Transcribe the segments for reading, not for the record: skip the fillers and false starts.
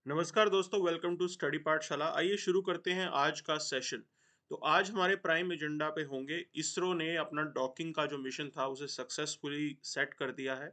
नमस्कार दोस्तों, welcome to study पाठशाला। आइए शुरू करते हैं आज का सेशन। तो आज हमारे प्राइम एजेंडा पे होंगे, इसरो ने अपना डॉकिंग का जो मिशन था उसे सक्सेसफुली सेट कर दिया है।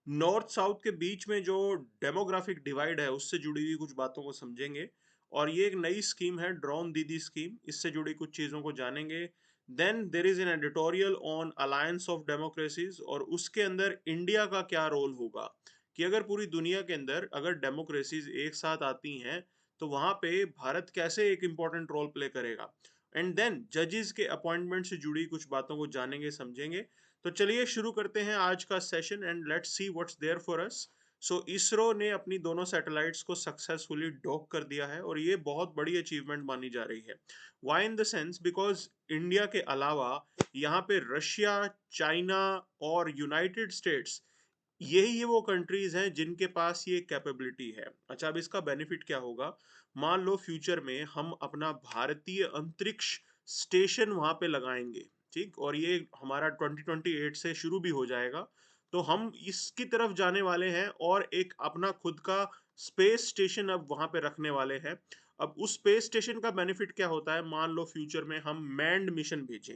नॉर्थ साउथ के बीच में जो डेमोग्राफिक डिवाइड है उससे जुड़ी हुई कुछ बातों को समझेंगे। और ये एक नई स्कीम है, ड्रोन दीदी स्कीम, इससे जुड़ी कुछ चीज़ों को जानेंगे। Then there is an editorial on alliance of democracies, और उसके अंदर इंडिया का क्या रोल होगा कि अगर पूरी दुनिया के अंदर अगर डेमोक्रेसीज एक साथ आती हैं तो वहां पे भारत कैसे एक इंपॉर्टेंट रोल प्ले करेगा। एंड देन जजेस के अपॉइंटमेंट से जुड़ी कुछ बातों को जानेंगे, समझेंगे। तो चलिए शुरू करते हैं आज का session and let's see what's there for us. So ISRO ने अपनी दोनों सैटेलाइट्स को सक्सेसफुली डॉक कर दिया है और ये बहुत बड़ी अचीवमेंट मानी जा रही है। Why in the sense, because India के अलावा यहाँ पे रशिया, चाइना और यूनाइटेड स्टेट्स, यही है वो कंट्रीज हैं जिनके पास ये कैपेबिलिटी है। अच्छा, अब इसका बेनिफिट क्या होगा? मान लो फ्यूचर में हम अपना भारतीय अंतरिक्ष स्टेशन वहां पे लगाएंगे, ठीक, और ये हमारा 2028 से शुरू भी हो जाएगा। तो हम इसकी तरफ जाने वाले हैं और एक अपना खुद का स्पेस स्टेशन अब वहां पे रखने वाले हैं। अब उस स्पेस स्टेशन का बेनिफिट क्या होता है? मान लो फ्यूचर में हम मैन्ड मिशन भेजें,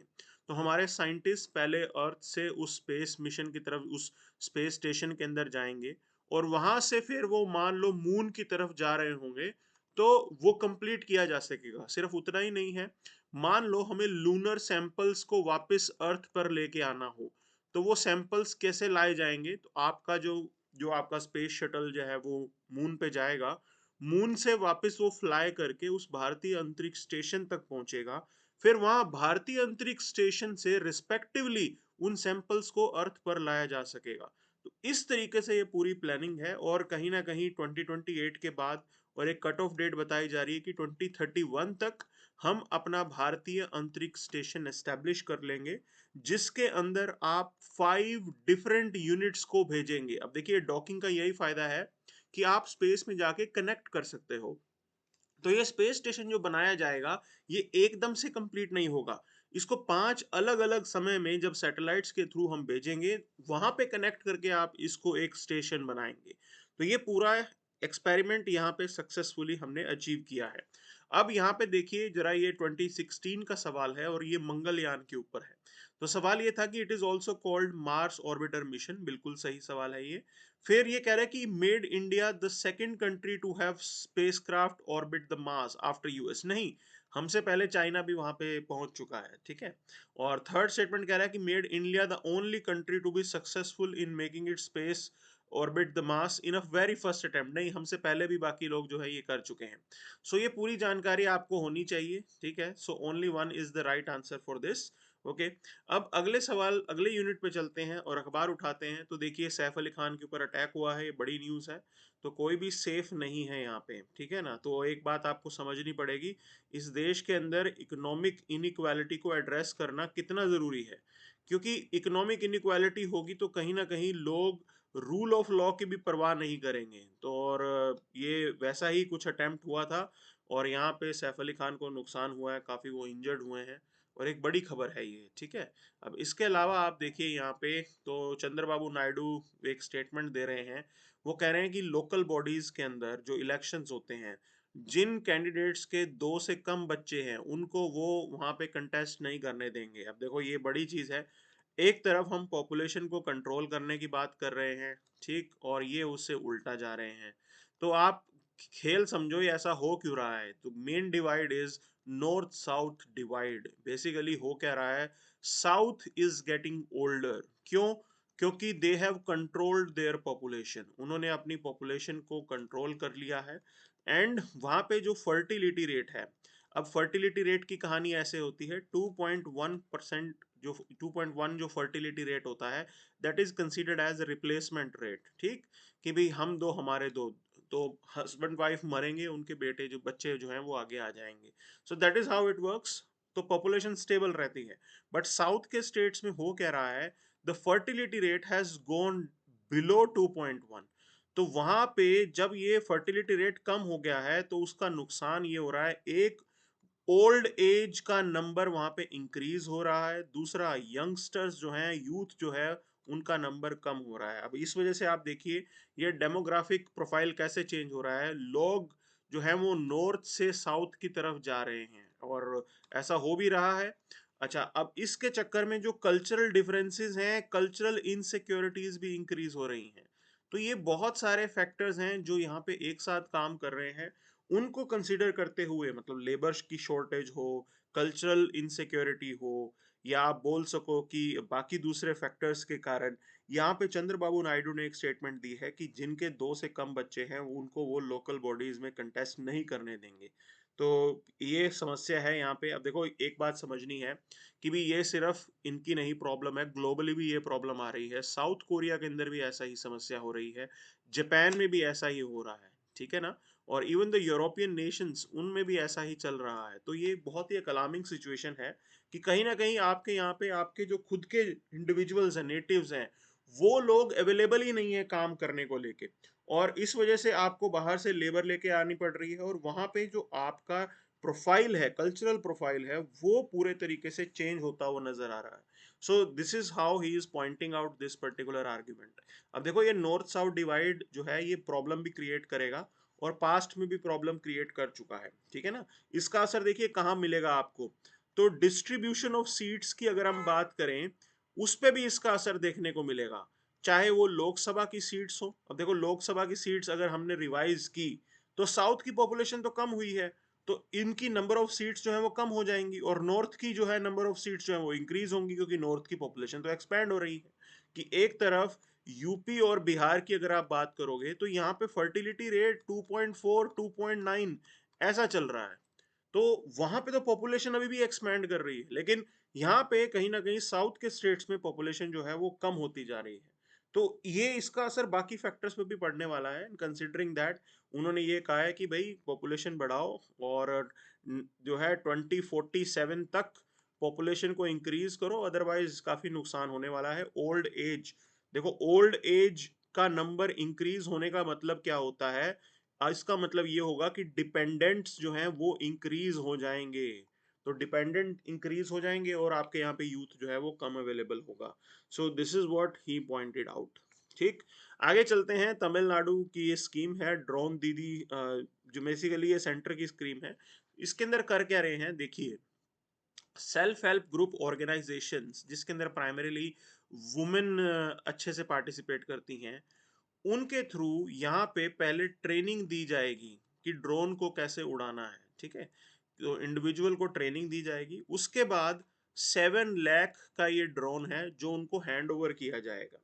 तो हमारे साइंटिस्ट पहले अर्थ से उस स्पेस मिशन की तरफ, उस स्पेस स्टेशन के अंदर जाएंगे, और वहां से फिर वो मान लो मून की तरफ जा रहे होंगे, तो वो कंप्लीट किया जा सकेगा। सिर्फ उतना ही नहीं है, मान लो हमें लूनर सैंपल्स को वापस अर्थ पर लेके आना हो, तो वो सैंपल्स कैसे लाए जाएंगे? तो आपका जो जो आपका स्पेस शटल जो है वो मून पे जाएगा, मून से वापस वो फ्लाई करके उस भारतीय अंतरिक्ष स्टेशन तक पहुंचेगा। फिर वहां भारतीय अंतरिक्ष स्टेशन से रिस्पेक्टिवली उन सैंपल्स को अर्थ पर लाया जा सकेगा। तो इस तरीके से ये पूरी प्लानिंग है, और कहीं ना कहीं 2028 के बाद, और एक कट ऑफ डेट बताई जा रही है कि 2031 तक हम अपना भारतीय अंतरिक्ष स्टेशन एस्टेब्लिश कर लेंगे, जिसके अंदर आप 5 डिफरेंट यूनिट्स को भेजेंगे। अब देखिए, डॉकिंग का यही फायदा है कि आप स्पेस में जाके कनेक्ट कर सकते हो। तो ये स्पेस स्टेशन जो बनाया जाएगा, ये एकदम से कंप्लीट नहीं होगा। इसको 5 अलग-अलग समय में जब सैटेलाइट्स के थ्रू हम भेजेंगे, वहां पे कनेक्ट करके आप इसको एक स्टेशन बनाएंगे। तो ये पूरा एक्सपेरिमेंट यहाँ पे सक्सेसफुली हमने अचीव किया है। अब यहाँ पे देखिए जरा, ये 2016 का सवाल है और ये मंगलयान के ऊपर है। तो सवाल ये था कि it is also called Mars orbiter mission, बिल्कुल सही सवाल है ये। फिर ये कह रहा है कि made India the second country to have spacecraft orbit the Mars after US. नहीं, हमसे पहले चाइना भी वहां पे पहुंच चुका है, ठीक है। और थर्ड स्टेटमेंट कह रहा है कि made India the only country to be successful in making it space orbit the Mars in a very first attempt. नहीं, हमसे पहले भी बाकी लोग जो है ये कर चुके हैं। सो ये पूरी जानकारी आपको होनी चाहिए, ठीक है। So only one is the right answer for this. Okay. अब अगले सवाल, अगले यूनिट पे चलते हैं और अखबार उठाते हैं। तो देखिए, सैफ अली खान के ऊपर अटैक हुआ है, ये बड़ी न्यूज़ है। तो कोई भी सेफ नहीं है यहाँ पे, ठीक है ना। तो एक बात आपको समझनी पड़ेगी, इस देश के अंदर इकोनॉमिक इनइक्वालिटी को एड्रेस करना कितना ज़रूरी है। क्योंकि इकोनॉमिक इनइक्वालिटी होगी तो कहीं ना कहीं लोग रूल ऑफ लॉ की भी परवाह नहीं करेंगे। तो और ये वैसा ही कुछ अटेम्प्ट हुआ था, और यहाँ पे सैफ अली खान को नुकसान हुआ है, काफ़ी वो इंजर्ड हुए हैं, और एक बड़ी खबर है ये, ठीक है। अब इसके अलावा आप देखिए यहाँ पे, तो चंद्रबाबू नायडू एक स्टेटमेंट दे रहे हैं। वो कह रहे हैं कि लोकल बॉडीज के अंदर जो इलेक्शंस होते हैं, जिन कैंडिडेट्स के 2 से कम बच्चे हैं उनको वो वहां पे कंटेस्ट नहीं करने देंगे। अब देखो, ये बड़ी चीज है। एक तरफ हम पॉपुलेशन को कंट्रोल करने की बात कर रहे हैं, ठीक, और ये उससे उल्टा जा रहे हैं। तो आप खेल समझो ये ऐसा हो क्यों रहा है। तो main divide is north south divide. Basically हो क्या रहा है, साउथ इज गेटिंग ओल्डर। क्यों? क्योंकि they have controlled their population, उन्होंने अपनी पॉपुलेशन को कंट्रोल कर लिया है। एंड वहां पे जो फर्टिलिटी रेट है, अब फर्टिलिटी रेट की कहानी ऐसे होती है, 2.1%, जो 2.1 जो फर्टिलिटी रेट होता है, that is considered as replacement rate, ठीक। कि भाई हम दो, हमारे दो, तो हस्बैंड वाइफ मरेंगे, उनके बेटे जो बच्चे जो हैं वो आगे आ जाएंगे। So that is how it works. तो पॉपुलेशन स्टेबल रहती है। बट साउथ के स्टेट्स में हो क्या रहा है, the fertility rate has gone below 2.1। तो वहां पे जब ये फर्टिलिटी रेट कम हो गया है, तो उसका नुकसान ये हो रहा है, एक, ओल्ड एज का नंबर वहां पे इंक्रीज हो रहा है, दूसरा यंगस्टर्स जो हैं, यूथ जो है, उनका नंबर कम हो रहा है। अब इस वजह से आप देखिए ये डेमोग्राफिक प्रोफाइल कैसे चेंज हो रहा है, लोग जो है वो नॉर्थ से साउथ की तरफ जा रहे हैं और ऐसा हो भी रहा है। अच्छा, अब इसके चक्कर में जो कल्चरल डिफरेंसेस हैं, कल्चरल इनसिक्योरिटीज भी इंक्रीज हो रही हैं। तो ये बहुत सारे फैक्टर्स हैं जो यहाँ पे एक साथ काम कर रहे हैं। उनको कंसिडर करते हुए, मतलब लेबर की शॉर्टेज हो, कल्चरल इनसिक्योरिटी हो, या आप बोल सको कि बाकी दूसरे फैक्टर्स के कारण, यहाँ पे चंद्रबाबू नायडू ने एक स्टेटमेंट दी है कि जिनके 2 से कम बच्चे हैं उनको वो लोकल बॉडीज में कंटेस्ट नहीं करने देंगे। तो ये समस्या है यहाँ पे। अब देखो एक बात समझनी है कि भी ये सिर्फ इनकी नहीं प्रॉब्लम है, ग्लोबली भी ये प्रॉब्लम आ रही है। साउथ कोरिया के अंदर भी ऐसा ही समस्या हो रही है, जापान में भी ऐसा ही हो रहा है, ठीक है ना। और इवन द यूरोपियन नेशंस, उनमें भी ऐसा ही चल रहा है। तो ये बहुत ही एक अलार्मिंग सिचुएशन है कि कहीं ना कहीं आपके यहाँ पे आपके जो खुद के इंडिविजुअल्स हैं, नेटिव्स हैं, वो लोग अवेलेबल ही नहीं है काम करने को लेके, और इस वजह से आपको बाहर से लेबर लेके आनी पड़ रही है, और वहां पे जो आपका प्रोफाइल है, कल्चरल प्रोफाइल है, वो पूरे तरीके से चेंज होता हुआ नजर आ रहा है। सो this is how he is pointing out this particular argument. अब देखो ये नॉर्थ साउथ डिवाइड जो है ये प्रॉब्लम भी क्रिएट करेगा, और पास्ट में भी प्रॉब्लम क्रिएट कर चुका है, ठीक है ना। इसका असर देखिए कहाँ मिलेगा आपको, तो डिस्ट्रीब्यूशन ऑफ सीट्स की अगर हम बात करें, उस पे भी इसका असर देखने को मिलेगा, चाहे वो लोकसभा की सीट्स हो। अब देखो लोकसभा की सीट्स अगर हमने रिवाइज की, तो साउथ की पॉपुलेशन तो कम हुई है, तो इनकी नंबर ऑफ सीट्स जो है वो कम हो जाएंगी, और नॉर्थ की जो है नंबर ऑफ सीट्स जो है वो इंक्रीज होंगी, क्योंकि नॉर्थ की पॉपुलेशन तो एक्सपैंड हो रही है। कि एक तरफ यूपी और बिहार की अगर आप बात करोगे, तो यहाँ पे फर्टिलिटी रेट 2.4 2.9 ऐसा चल रहा है। तो वहां पे तो पॉपुलेशन अभी भी एक्सपैंड कर रही है, लेकिन यहाँ पे कहीं ना कहीं साउथ के स्टेट्स में पॉपुलेशन जो है वो कम होती जा रही है। तो ये इसका असर बाकी फैक्टर्स पे भी पड़ने वाला है, कंसिडरिंग दैट उन्होंने ये कहा है कि भाई पॉपुलेशन बढ़ाओ, और जो है 2047 तक पॉपुलेशन को इंक्रीज करो, अदरवाइज काफी नुकसान होने वाला है। ओल्ड एज, देखो ओल्ड एज का नंबर इंक्रीज होने का मतलब क्या होता है, इसका मतलब ये होगा कि डिपेंडेंट्स जो हैं वो इंक्रीज हो जाएंगे। तो डिपेंडेंट इंक्रीज हो जाएंगे और आपके यहाँ पे यूथ जो है वो कम अवेलेबल होगा। सो this is what he pointed out. ठीक, आगे चलते हैं। तमिलनाडु की ये स्कीम है ड्रोन दीदी, जो बेसिकली ये सेंटर की स्कीम है। इसके अंदर कर क्या रहे हैं देखिए, सेल्फ हेल्प ग्रुप ऑर्गेनाइजेशंस जिसके अंदर प्राइमरीली वुमेन अच्छे से पार्टिसिपेट करती हैं, उनके थ्रू यहाँ पे पहले ट्रेनिंग दी जाएगी कि ड्रोन को कैसे उड़ाना है, ठीक है। तो इंडिविजुअल को ट्रेनिंग दी जाएगी, उसके बाद 7 लाख का ये ड्रोन है जो उनको हैंड ओवर किया जाएगा।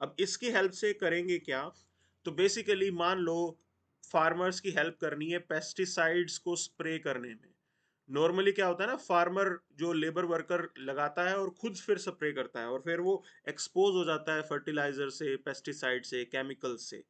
अब इसकी हेल्प से करेंगे क्या, तो बेसिकली मान लो फार्मर्स की हेल्प करनी है पेस्टिसाइड्स को स्प्रे करने में। नॉर्मली क्या होता है ना, फार्मर जो लेबर वर्कर लगाता है और खुद फिर स्प्रे करता है, और फिर वो एक्सपोज हो जाता है फर्टिलाइजर से, पेस्टिसाइड से, केमिकल से।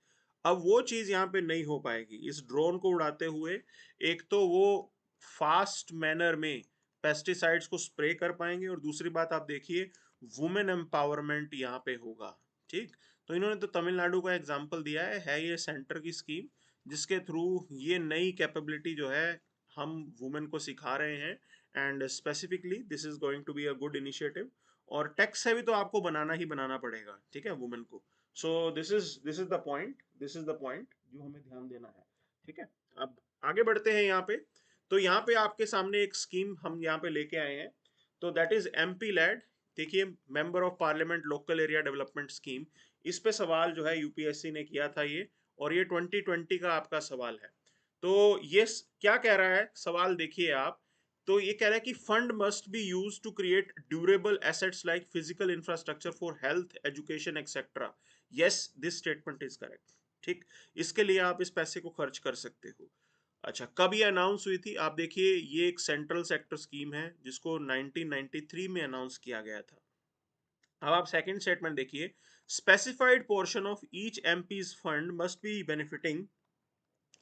अब वो चीज यहाँ पे नहीं हो पाएगी इस ड्रोन को उड़ाते हुए। एक तो वो फास्ट मैनर में पेस्टिसाइड्स को स्प्रे कर पाएंगे, और दूसरी बात आप देखिए वुमेन एम्पावरमेंट यहाँ पे होगा। ठीक, तो इन्होंने तो तमिलनाडु का एग्जाम्पल दिया है ये सेंटर की स्कीम, जिसके थ्रू ये नई कैपेबिलिटी जो है हम वुमेन को सिखा रहे हैं, and specifically this is going to be a good initiative. और टैक्स से भी तो आपको बनाना ही बनाना पड़ेगा, ठीक है, वुमेन को। सो this is the point, this is the point जो हमें ध्यान देना है, ठीक है। अब आगे बढ़ते हैं यहाँ पे। तो यहाँ पे आपके सामने एक स्कीम हम यहाँ पे लेके आए हैं, तो दैट इज एमपी लैड। देखिए, member of parliament local area development scheme, इस पे सवाल जो है यूपीएससी ने किया था ये, और ये 2020 का आपका सवाल है। तो ये क्या कह रहा है सवाल देखिए आप, तो ये कह रहा है कि fund must be use to create durable assets like physical infrastructure for health education etcetera. Yes, this statement is correct. ठीक, इसके लिए आप इस पैसे को खर्च कर सकते हो। अच्छा, कब ये अनाउंस हुई थी, आप देखिए ये एक सेंट्रल सेक्टर स्कीम है जिसको 1993 में अनाउंस किया गया था। अब आप सेकंड स्टेटमेंट देखिए, specified portion of each MPs fund must B benefiting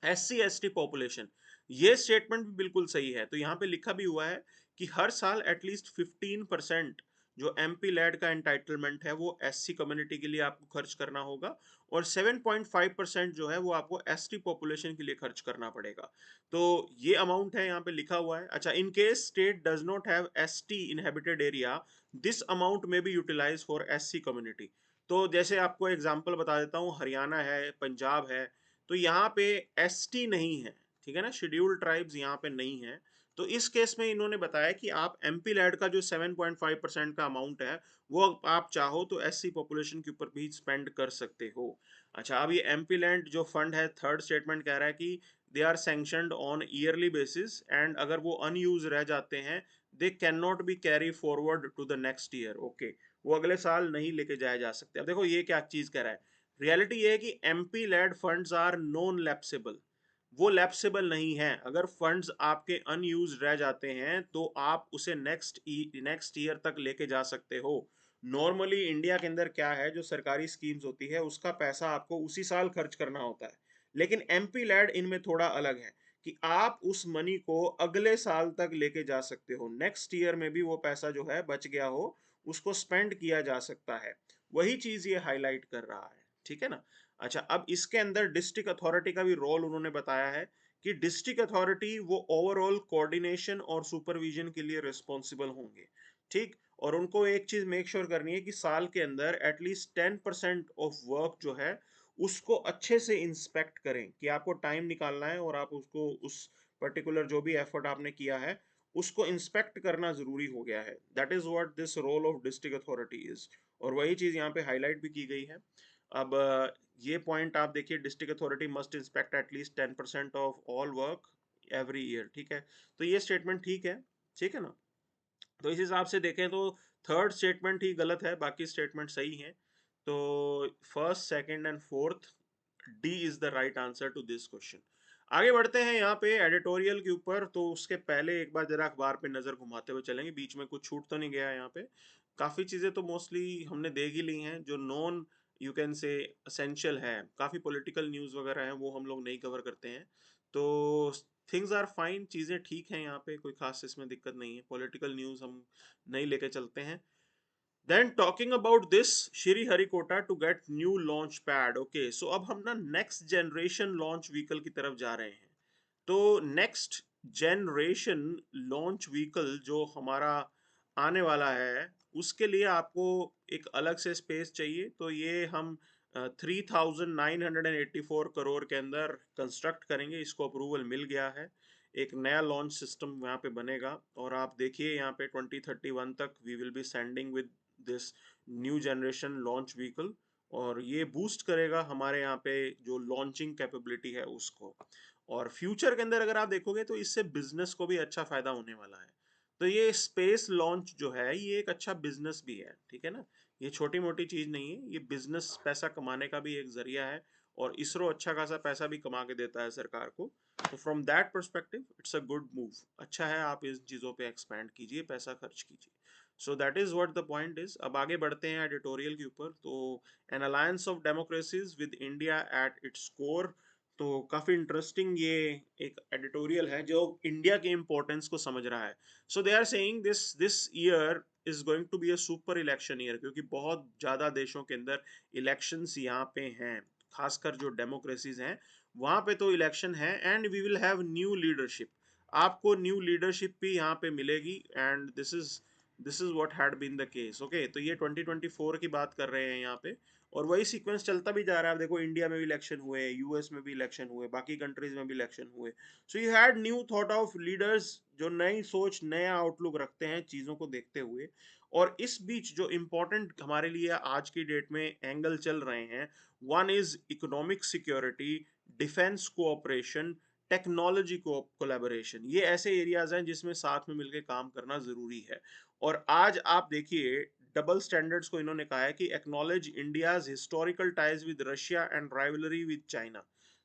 SC ST population. ये स्टेटमेंट भी बिल्कुल सही है। तो यहाँ पे लिखा भी हुआ है कि हर साल एटलीस्ट 15% जो एमपी लैड का एंटाइटलमेंट है वो SC कम्युनिटी के लिए आपको खर्च करना होगा, और 7.5% जो है वो आपको ST पॉपुलेशन के लिए खर्च करना पड़ेगा। तो ये अमाउंट है यहाँ पे लिखा हुआ है। अच्छा, in case state does not have ST inhabited area, this amount may be utilised for SC community. तो जैसे आपको एग्जांपल बता देता हूँ, हरियाणा है, पंजाब है, तो यहाँ पे एसटी नहीं है, ठीक है ना, शेड्यूल्ड ट्राइब्स यहाँ पे नहीं है। तो इस केस में इन्होंने बताया कि आप एमपी लैड का जो 7.5% का अमाउंट है, वो आप चाहो तो एससी पॉपुलेशन के ऊपर भी स्पेंड कर सकते हो। अच्छा, अब ये एमपी लैंड जो फंड है, थर्ड स्टेटमेंट कह रहा है कि they are sanctioned on yearly basis, and अगर वो अनयूज रह जाते हैं, they can not be carry forward to the next year. Okay, वो अगले साल नहीं लेके जाए जा सकते। अब देखो ये क्या चीज कह रहा है, रियलिटी ये है कि MP lad funds are non lapsable, वो लैप्सेबल नहीं है। अगर फंड्स आपके अनयूज रह जाते हैं तो आप उसे नेक्स्ट ईयर तक लेके जा सकते हो। नॉर्मली इंडिया के अंदर क्या है, जो सरकारी स्कीम्स होती है उसका पैसा आपको उसी साल खर्च करना होता है, लेकिन एमपी लैड इनमें थोड़ा अलग है कि आप उस मनी को अगले साल तक लेके जा सकते हो, नेक्स्ट ईयर में भी वो पैसा जो है बच गया हो उसको स्पेंड किया जा सकता है। वही चीज ये हाईलाइट कर रहा है, ठीक है ना। अच्छा, अब इसके अंदर डिस्ट्रिक्ट अथॉरिटी का भी रोल उन्होंने बताया है कि डिस्ट्रिक्ट अथॉरिटी वो ओवरऑल कोऑर्डिनेशन और सुपरविजन के लिए रिस्पॉन्सिबल होंगे, ठीक। और उनको एक चीज मेक श्योर करनी है कि साल के अंदर एटलीस्ट 10% ऑफ वर्क जो है उसको अच्छे से इंस्पेक्ट करें, कि आपको टाइम निकालना है और आप उसको उस पर्टिकुलर जो भी एफर्ट आपने किया है उसको इंस्पेक्ट करना जरूरी हो गया है। That is what this role of district authority is, और वही चीज यहाँ पे हाईलाइट भी की गई है। अब ये पॉइंट आप देखिए, district authority must inspect at least 10% of all work every year, ठीक है। तो ये स्टेटमेंट ठीक है ना। तो इस हिसाब से देखें तो थर्ड स्टेटमेंट ही गलत है, बाकी स्टेटमेंट सही है। तो first, second and fourth, D is the right answer to this question. आगे बढ़ते हैं यहाँ पे एडिटोरियल के ऊपर। तो उसके पहले एक बार जरा अखबार पे नजर घुमाते हुए चलेंगे, बीच में कुछ छूट तो नहीं गया यहाँ पे। काफी चीजें तो मोस्टली हमने देख ही ली हैं, जो नॉन यू कैन से असेंशियल है, काफी पॉलिटिकल न्यूज वगैरह है वो हम लोग नहीं कवर करते हैं। तो थिंग्स आर फाइन, चीजें ठीक हैं यहाँ पे, कोई खास इसमें दिक्कत नहीं है, पॉलिटिकल न्यूज हम नहीं लेके चलते हैं। Then talking about this, Sriharikota to get new launch pad. Okay, so अब हम ना नेक्स्ट जनरेशन लॉन्च व्हीकल की तरफ जा रहे हैं। तो नेक्स्ट जनरेशन लॉन्च व्हीकल जो हमारा आने वाला है, उसके लिए आपको एक अलग से स्पेस चाहिए। तो ये हम 3,984 करोड़ के अंदर कंस्ट्रक्ट करेंगे, इसको अप्रूवल मिल गया है। एक नया लॉन्च सिस्टम यहाँ पे बनेगा, और आप देखिए यहाँ पे 2031 तक we will be sending with this new generation launch vehicle, और ये बूस्ट करेगा हमारे यहाँ पे जो लॉन्चिंग कैपेबिलिटी है उसको। और फ्यूचर के अंदर अगर आप देखोगे तो इससे बिजनेस को भी अच्छा फायदा होने वाला है। तो ये स्पेस लॉन्च जो है ये एक अच्छा बिजनेस भी है, ठीक है ना। ये छोटी मोटी चीज नहीं है, ये बिजनेस पैसा कमाने का भी एक जरिया है, और इसरो अच्छा खासा पैसा भी कमा के देता है सरकार को। तो from that perspective it's a good move, अच्छा है, आप इन चीजों पे एक्सपैंड कीजिए, पैसा खर्च कीजिए। So that is what the point is. अब आगे बढ़ते हैं एडिटोरियल के ऊपर। तो N alliance of democracies with India at its core. तो काफी इंटरेस्टिंग ये एक एडिटोरियल है जो इंडिया के इंपॉर्टेंस को समझ रहा है। So they are saying this this year is going to be a super election year, क्योंकि बहुत ज्यादा देशों के अंदर इलेक्शंस यहाँ पे हैं, खासकर जो डेमोक्रेसीज हैं वहां पे तो इलेक्शन है, and we will have new leadership. आपको न्यू लीडरशिप भी यहाँ पे मिलेगी, and this is what had been the case. Okay, तो ये 2024 की बात कर रहे हैं यहाँ पे, और वही सीक्वेंस चलता भी जा रहा है। देखो इंडिया में भी इलेक्शन हुए, यूएस में भी इलेक्शन हुए, बाकी कंट्रीज में भी इलेक्शन हुए। So you had new thought of leaders जो नई सोच, नया आउटलुक रखते हैं चीजों को देखते हुए। और इस बीच जो इम्पोर्टेंट हमारे लिए आज की डेट में एंगल चल रहे हैं, one is economic security, defence cooperation, technology को कोलैबोरेशन। ये ऐसे एरियाज हैं जिसमें साथ में मिलकर काम करना जरूरी है। और आज आप देखिए डबल स्टैंडर्ड्स को इन्होंने कहा है कि acknowledge India's historical ties with Russia and rivalry with China.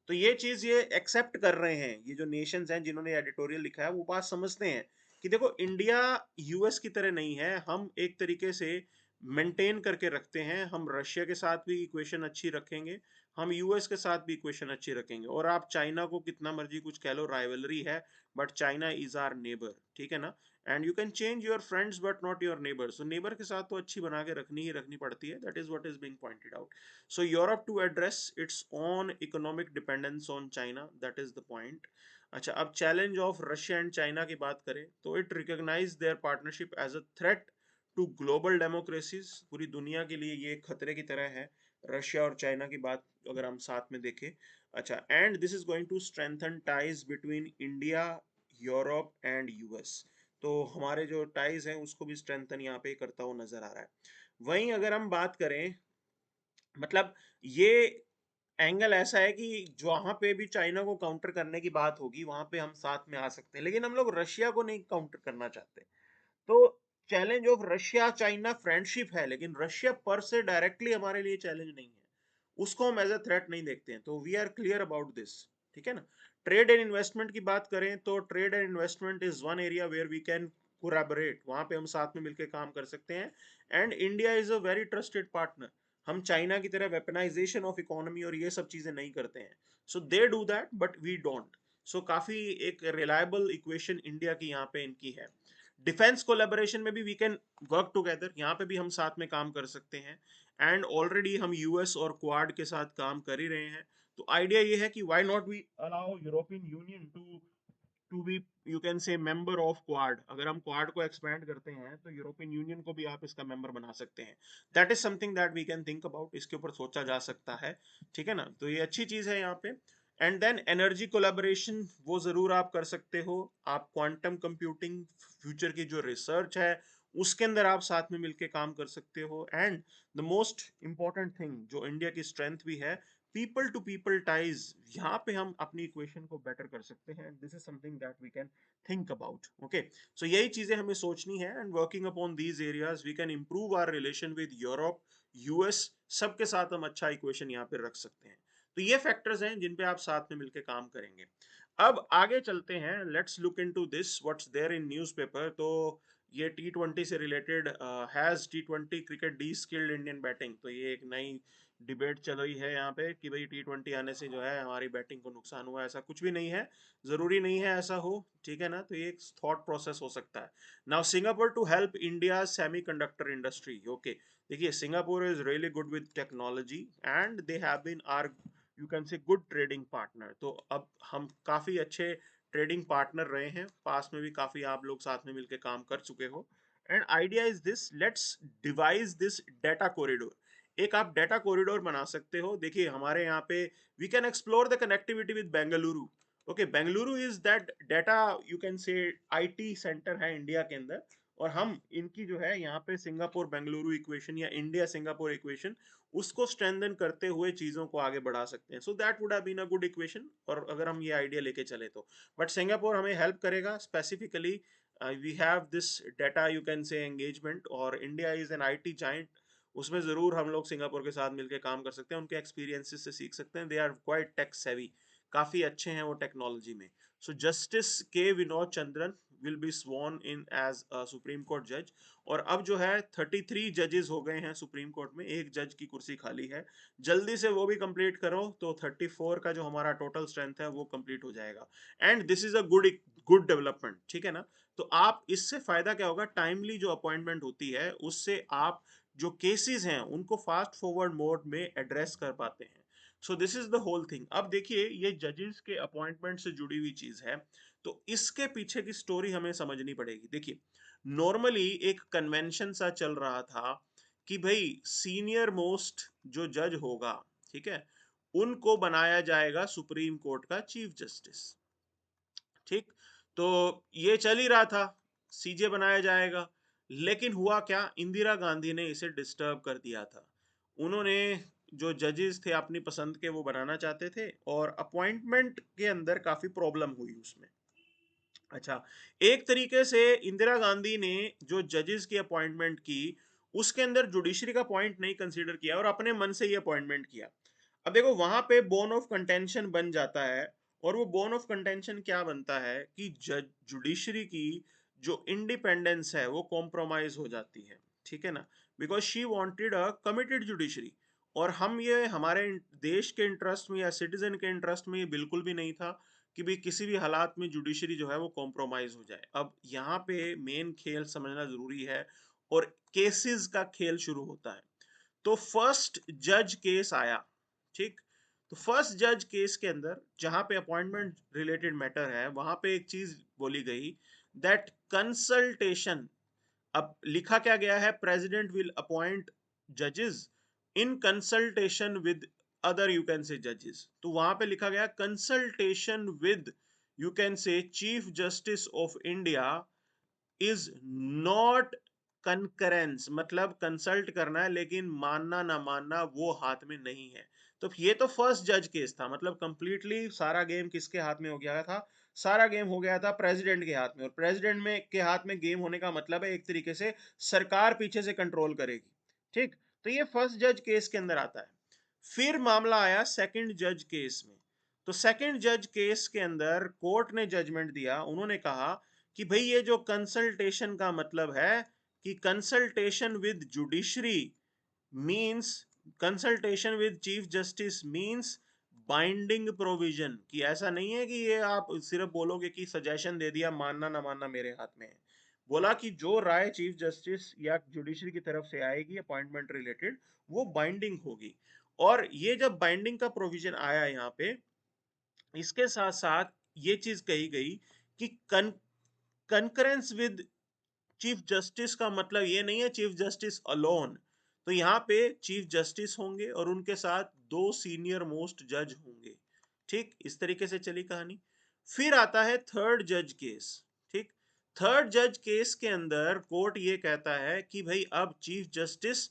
तो ये चीज ये एक्सेप्ट कर रहे हैं, ये जो नेशंस हैं जिन्होंने एडिटोरियल लिखा है वो बात समझते हैं कि देखो इंडिया यूएस की तरह नहीं है, हम एक तरीके से मेंटेन करके रखते हैं, हम रशिया के साथ भी इक्वेशन अच्छी रखेंगे, हम यूएस के साथ भी इक्वेशन अच्छी रखेंगे। और आप चाइना को कितना मर्जी कुछ कह लो, राइवलरी है, but China is our neighbour, ठीक है ना। And you can change your friends but not your neighbours. So neighbour के साथ तो अच्छी बना के रखनी ही रखनी पड़ती है, that is what is being pointed out. So Europe to address its own economic dependence on China, that is the point. अच्छा, अब challenge of Russia and China की बात करें तो it recognize their partnership as a threat to global democracies, पूरी दुनिया के लिए ये खतरे की तरह है, रशिया और चाइना की बात अगर हम साथ में देखें। अच्छा, and this is going to strengthen ties between India, Europe and US. तो हमारे जो टाइज हैं उसको भी स्ट्रेंथन यहाँ पे करता हुआ नजर आ रहा है। वहीं अगर हम बात करें, मतलब ये एंगल ऐसा है कि जहां पे भी चाइना को काउंटर करने की बात होगी वहां पे हम साथ में आ सकते हैं, लेकिन हम लोग रशिया को नहीं काउंटर करना चाहते। तो challenge of Russia China friendship है, लेकिन रशिया पर से डायरेक्टली हमारे लिए चैलेंज नहीं है, उसको हम एज अ थ्रेट नहीं देखते हैं। तो we are clear about this, ठीक है ना। ट्रेड एंड इन्वेस्टमेंट की बात करें तो trade and investment is one area where we can collaborate, वहां पे हम साथ में मिलकर काम कर सकते हैं। And India is a very trusted partner, हम चाइना की तरह वेपनाइजेशन ऑफ इकोनॉमी और ये सब चीजें नहीं करते हैं। So they do that but we don't. So काफी एक रिलायबल इक्वेशन इंडिया की यहाँ पे इनकी है। डिफेंस कोलैबोरेशन में भी वी कैन वर्क टुगेदर, यहाँ पे भी हम साथ में काम कर सकते हैं। एंड ऑलरेडी हम यूएस और क्वाड के साथ काम कर ही रहे हैं। तो आइडिया ये है कि why not we allow European Union to be, you can say, member of Quad. अगर हम क्वाड को एक्सपैंड करते हैं तो यूरोपियन यूनियन को भी आप इसका मेंबर बना सकते हैं। That is something that we can think about, इसके ऊपर सोचा जा सकता है, ठीक है ना। तो ये अच्छी चीज है यहाँ पे। एंड देन एनर्जी कोलैबोरेशन वो जरूर आप कर सकते हो। आप क्वांटम कंप्यूटिंग, फ्यूचर की जो रिसर्च है उसके अंदर आप साथ में मिलके काम कर सकते हो। And the most important thing जो इंडिया की स्ट्रेंथ भी है, पीपल टू पीपल टाइज, यहाँ पे हम अपनी इक्वेशन को बेटर कर सकते हैं। This is something that we can think about. Okay, so यही चीजें हमें सोचनी है, and working upon these areas we can improve our relation with Europe, US, सबके साथ हम अच्छा इक्वेशन यहाँ पे रख सकते हैं। तो ये फैक्टर्स हैं जिन पे आप साथ में मिलकर काम करेंगे। अब आगे चलते हैं, let's look into this what's there in newspaper. तो ये T20 से related, has T20 cricket deskilled Indian batting, तो ये एक नई डिबेट चल रही है यहाँ पे कि भाई T20 आने से जो है हमारी बैटिंग को नुकसान हुआ। ऐसा कुछ भी नहीं है, जरूरी नहीं है ऐसा हो, ठीक है ना। तो ये एक थॉट प्रोसेस हो सकता है। Now Singapore to help India semiconductor industry. Okay, देखिए Singapore is really good with technology and they have been are, you can say, good trading partner. तो अब हम काफी अच्छे ट्रेडिंग पार्टनर रहे हैं, पास में भी काफी आप लोग साथ में मिलकर काम कर चुके हो। And idea is this, let's device this data corridor. एक आप डेटा कॉरिडोर बना सकते हो। देखिए हमारे यहाँ पे we can explore the connectivity with Bengaluru. Okay, Bengaluru is that data, you can say, IT centre है इंडिया के अंदर, और हम इनकी जो है यहाँ पे सिंगापुर बेंगलुरु इक्वेशन या इंडिया सिंगापुर इक्वेशन, उसको स्ट्रेंथन करते हुए चीजों को आगे बढ़ा सकते हैं। So that would have been a good equation, और अगर हम ये आइडिया लेके चले तो। बट सिंगापुर हमें हेल्प करेगा specifically, we have this data, you can say, engagement, और India is an IT giant, उसमें जरूर हम लोग सिंगापुर के साथ मिलकर काम कर सकते हैं, उनके एक्सपीरियंसेस से सीख सकते हैं। They are quite tech savvy, काफी अच्छे हैं वो टेक्नोलॉजी में। So justice K Vinod Chandran will be sworn in as supreme court जज। और अब जो है 33 जजेस हो गए हैं सुप्रीम कोर्ट में, एक जज की कुर्सी खाली है, जल्दी से वो भी कंप्लीट करो तो 34 का जो हमारा टोटल स्ट्रेंथ है वो कंप्लीट हो जाएगा। And this is a good good development, ठीक है ना। तो आप इससे फायदा क्या होगा, टाइमली जो अपॉइंटमेंट होती है उससे आप जो केसेस हैं उनको फास्ट फॉरवर्ड मोड में एड्रेस कर पाते हैं। So this is the whole thing. अब देखिए ये जजेस के अपॉइंटमेंट से जुड़ी हुई चीज है, तो इसके पीछे की स्टोरी हमें समझनी पड़ेगी। देखिए नॉर्मली एक कन्वेंशन सा चल रहा था कि भाई सीनियर मोस्ट जो जज होगा, ठीक है, उनको बनाया जाएगा सुप्रीम कोर्ट का चीफ जस्टिस, ठीक। तो ये चल ही रहा था, सीजे बनाया जाएगा। लेकिन हुआ क्या, इंदिरा गांधी ने इसे डिस्टर्ब कर दिया था। उन्होंने जो जजेस थे अपनी पसंद के वो बनाना चाहते थे, और अपॉइंटमेंट के अंदर काफी प्रॉब्लम हुई उसमें। अच्छा, एक तरीके से इंदिरा गांधी ने जो जजेस की अपॉइंटमेंट की उसके अंदर जुडिशरी का पॉइंट नहीं कंसीडर किया और अपने मन से ही अपॉइंटमेंट किया। अब देखो वहां पे बोन ऑफ कंटेंशन बन जाता है, और वो बोन ऑफ कंटेंशन क्या बनता है कि जज जुडिशरी की जो इंडिपेंडेंस है वो कॉम्प्रोमाइज हो जाती है, ठीक है ना। Because she wanted a committed judiciary, और हम ये हमारे देश के इंटरेस्ट में या सिटीजन के इंटरेस्ट में ये बिल्कुल भी नहीं था कि भी किसी भी हालात में जुडिशरी जो है वो कॉम्प्रोमाइज हो जाए। अब यहाँ पे मेन खेल समझना जरूरी है, और केसेस का खेल शुरू होता है। तो फर्स्ट जज केस आया, ठीक। तो फर्स्ट जज केस के अंदर जहां पे अपॉइंटमेंट रिलेटेड मैटर है, वहां पे एक चीज बोली गई, दैट कंसल्टेशन अब लिखा क्या गया है, प्रेसिडेंट विल अपॉइंट जजेस in consultation with other you can से जजेस, तो वहां पे लिखा गया कंसल्टेशन विद यू कैन से chief justice of India is not concurrence, मतलब कंसल्ट करना है लेकिन मानना ना मानना वो हाथ में नहीं है। तो ये तो फर्स्ट जज केस था, मतलब कंप्लीटली सारा गेम किसके हाथ में हो गया था, सारा गेम हो गया था प्रेसिडेंट के हाथ में। और प्रेसिडेंट में के हाथ में गेम होने का मतलब है एक तरीके से सरकार पीछे से कंट्रोल करेगी, ठीक। तो ये फर्स्ट जज केस के अंदर आता है। फिर मामला आया सेकंड जज केस में। तो सेकंड जज केस के अंदर कोर्ट ने जजमेंट दिया, उन्होंने कहा कि भाई ये जो कंसल्टेशन का मतलब है कि consultation with judiciary means, consultation with chief justice means binding provision, कि ऐसा नहीं है कि ये आप सिर्फ बोलोगे कि सजेशन दे दिया, मानना ना मानना मेरे हाथ में है। बोला कि जो राय चीफ जस्टिस या जुडिशरी की तरफ से आएगी अपॉइंटमेंट रिलेटेड, वो बाइंडिंग होगी। और ये जब बाइंडिंग का प्रोविजन आया यहाँ पे, इसके साथ साथ ये चीज कही गई कि कंकरेंस विद चीफ जस्टिस का मतलब ये नहीं है चीफ जस्टिस अलोन। तो यहाँ पे चीफ जस्टिस होंगे और उनके साथ दो सीनियर मोस्ट जज होंगे, ठीक। इस तरीके से चली कहानी। फिर आता है थर्ड जज केस, ठीक। थर्ड जज केस के अंदर कोर्ट ये कहता है कि भाई अब chief justice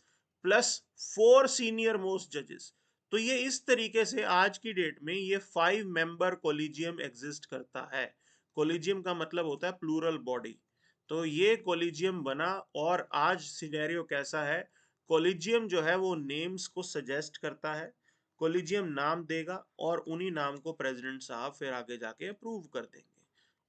plus 4 senior most जजेस। तो ये इस तरीके से आज की डेट में ये 5 मेंबर कोलिजियम एग्जिस्ट करता है। कोलिजियम का मतलब होता है प्लूरल बॉडी। तो ये कोलिजियम बना, और आज सिनेरियो कैसा है, कोलिजियम जो है वो नेम्स को सजेस्ट करता है, कोलिजियम नाम देगा और उन्हीं नाम को प्रेसिडेंट साहब फिर आगे जाके अप्रूव कर देंगे।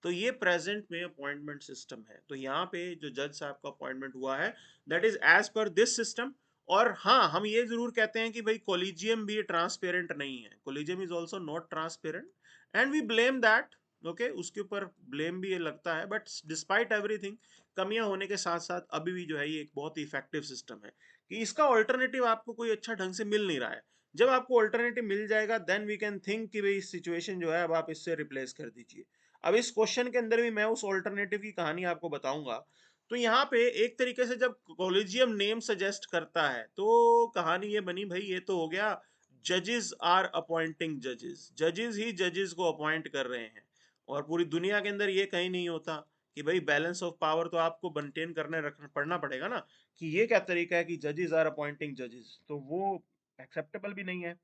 तो ये प्रेजेंट में अपॉइंटमेंट सिस्टम है। तो यहाँ पे जो जज साहब का अपॉइंटमेंट हुआ है that is as per this system. और हाँ, हम ये जरूर कहते हैं कि भाई कोलिजियम भी ट्रांसपेरेंट नहीं है, collegium is also not transparent and we blame that, okay, उसके ऊपर ब्लेम भी ये लगता है। बट डिस्पाइट एवरीथिंग, कमियां होने के साथ साथ अभी भी जो है ये एक बहुत ही इफेक्टिव सिस्टम है कि इसका ऑल्टरनेटिव आपको कोई अच्छा ढंग से मिल नहीं रहा है। जब आपको ऑल्टरनेटिव मिल जाएगा देन वी कैन थिंक कि भाई इस सिचुएशन जो है अब आप इससे रिप्लेस कर दीजिए। अब इस क्वेश्चन के अंदर भी मैं उस ऑल्टरनेटिव की कहानी आपको बताऊंगा। तो यहाँ पे एक तरीके से जब कॉलेजियम नेम सजेस्ट करता है तो कहानी ये बनी, भाई ये तो हो गया जजेस आर अपॉइंटिंग जजेस, जजेस ही जजेस को अपॉइंट कर रहे हैं। और पूरी दुनिया के अंदर ये कहीं नहीं होता कि भाई बैलेंस ऑफ पावर तो आपको मेंटेन करने रखना पड़ना पड़ेगा ना, कि ये क्या तरीका है कि जजेस आर अपॉइंटिंग जजेस, तो वो एक्सेप्टेबल भी नहीं है।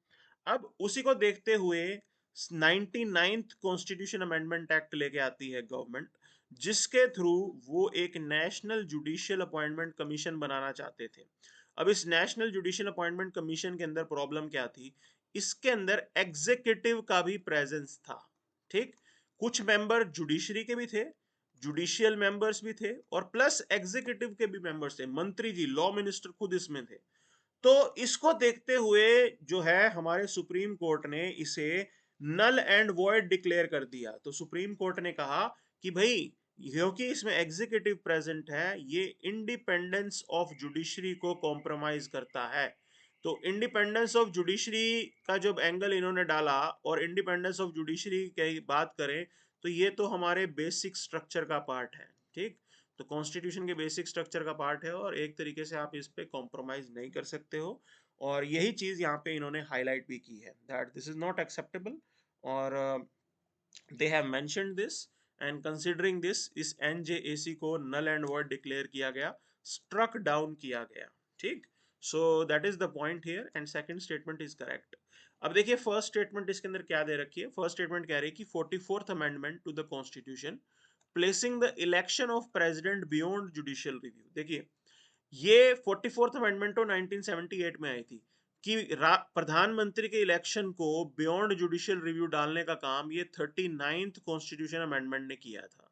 अब उसी को देखते हुए 99th कॉन्स्टिट्यूशन अमेंडमेंट एक्ट लेके आती है गवर्नमेंट, जिसके थ्रू वो एक नेशनल जुडिशियल अपॉइंटमेंट कमीशन बनाना चाहते थे। अब इस नेशनल जुडिशियल अपॉइंटमेंट कमीशन के अंदर प्रॉब्लम क्या थी, इसके अंदर एग्जीक्यूटिव का भी प्रेजेंस था, ठीक। कुछ मेंबर जुडिशरी के भी थे, जुडिशियल मेंबर्स भी थे, और प्लस एग्जीक्यूटिव के भी मेंबर्स थे, मंत्री जी, लॉ मिनिस्टर खुद इसमें थे। तो इसको देखते हुए जो है हमारे सुप्रीम कोर्ट ने इसे नल एंड वॉइड डिक्लेयर कर दिया। तो सुप्रीम कोर्ट ने कहा कि भाई क्योंकि इसमें एग्जीक्यूटिव प्रेजेंट है, ये इंडिपेंडेंस ऑफ जुडिशरी को कॉम्प्रोमाइज करता है। तो इंडिपेंडेंस ऑफ जुडिशरी का जब एंगल इन्होंने डाला, और इंडिपेंडेंस ऑफ जुडिशरी की बात करें तो ये तो हमारे बेसिक स्ट्रक्चर का पार्ट है, ठीक। तो कॉन्स्टिट्यूशन के बेसिक स्ट्रक्चर का पार्ट है और एक तरीके से आप इस पे कॉम्प्रोमाइज नहीं कर सकते हो। और यही चीज यहाँ पे इन्होंने हाईलाइट भी की है that this is not acceptable. और they have mentioned this, and considering this इस एनजेएसी को नल एंड वॉइड डिक्लेयर किया गया, स्ट्रक डाउन किया गया, ठीक। So that is the point here and second statement is correct. अब देखिए फर्स्ट स्टेटमेंट इसके अंदर क्या दे रखी है। फर्स्ट स्टेटमेंट कह रही है कि 44th amendment to the constitution placing the election of president beyond judicial review. देखिए ये 44th अमेंडमेंट तो 1978 में आई थी कि प्रधानमंत्री के इलेक्शन को बियॉन्ड जुडिशियल रिव्यू डालने का काम ये 39th कॉन्स्टिट्यूशन अमेंडमेंट ने किया था।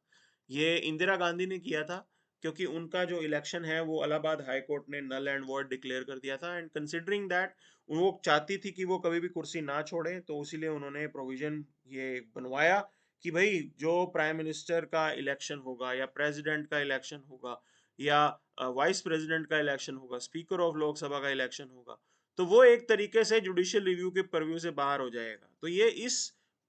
ये इंदिरा गांधी ने किया था, क्योंकि उनका जो इलेक्शन है वो इलाहाबाद हाई कोर्ट ने नल एंड वॉइड डिक्लेयर कर दिया था। एंड कंसिडरिंग दैट वो चाहती थी कि वो कभी भी कुर्सी ना छोड़े, तो इसीलिए उन्होंने प्रोविजन ये बनवाया कि भाई जो प्राइम मिनिस्टर का इलेक्शन होगा या प्रेसिडेंट का इलेक्शन होगा या वाइस प्रेसिडेंट का इलेक्शन होगा, स्पीकर ऑफ लोकसभा का इलेक्शन होगा, तो वो एक तरीके से जुडिशियल रिव्यू के परव्यू से बाहर हो जाएगा। तो ये इस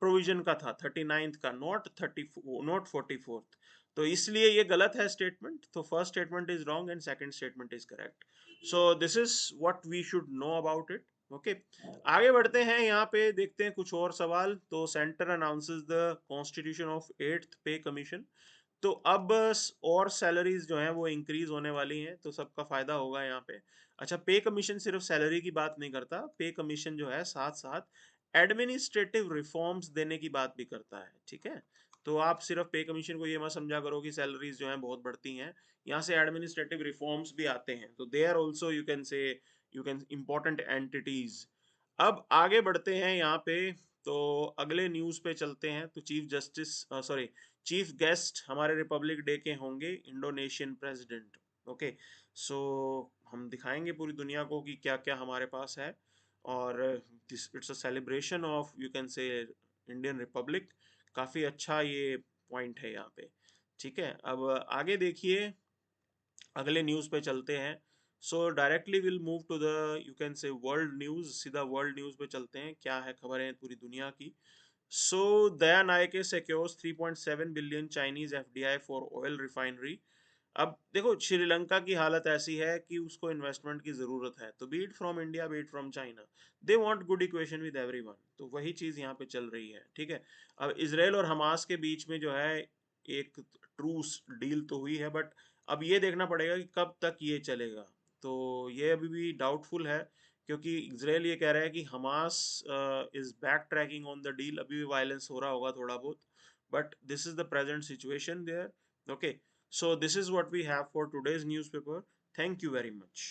प्रोविजन का था 39th का, नॉट 34, नॉट 44th। तो इसलिए ये गलत है स्टेटमेंट। तो first statement is wrong and second statement is correct. So this is what we should know about it. Okay, आगे बढ़ते हैं, यहाँ पे देखते हैं कुछ और सवाल। तो centre announces the constitution of 8th पे कमीशन। तो अब और सैलरीज जो हैं वो इंक्रीज होने वाली हैं, तो सबका फायदा होगा यहाँ पे। अच्छा, पे कमीशन सिर्फ सैलरी की बात नहीं करता, पे कमीशन जो है साथ साथ एडमिनिस्ट्रेटिव रिफॉर्म्स देने की बात भी करता है। ठीक है, तो आप सिर्फ पे कमीशन को ये मत समझा करो कि सैलरीज जो हैं बहुत बढ़ती हैं, यहाँ से एडमिनिस्ट्रेटिव रिफॉर्म्स भी आते हैं। तो they are also you can say, you can important entities. अब आगे बढ़ते हैं यहाँ पे, तो अगले न्यूज पे चलते हैं। तो chief justice, sorry, chief guest हमारे रिपब्लिक डे के होंगे इंडोनेशियन प्रेसिडेंट। ओके, सो हम दिखाएंगे पूरी दुनिया को कि क्या क्या हमारे पास है। और it's a celebration of, you can से, इंडियन रिपब्लिक। काफी अच्छा ये पॉइंट है यहाँ पे। ठीक है, अब आगे देखिए, अगले न्यूज पे चलते हैं। So directly will move to the, you can say, world news. सीधा वर्ल्ड न्यूज पे चलते हैं, क्या है खबरें पूरी दुनिया की। So Daya Naike secures 3.7 billion Chinese FDI for oil refinery। अब देखो, श्रीलंका की हालत ऐसी है कि उसको इन्वेस्टमेंट की जरूरत है, तो beat from India, beat from China, they want good equation with everyone. तो वही चीज यहाँ पे चल रही है। ठीक है, अब इसराइल और हमास के बीच में जो है एक ट्रूस डील तो हुई है, बट अब ये देखना पड़ेगा कि कब तक ये चलेगा। तो ये अभी भी डाउटफुल है, क्योंकि इसराइल ये कह रहा है कि Hamas is back tracking on the deal. अभी भी वायलेंस हो रहा होगा थोड़ा बहुत, but this is the present situation there. Okay, so this is what we have for today's newspaper. Thank you very much.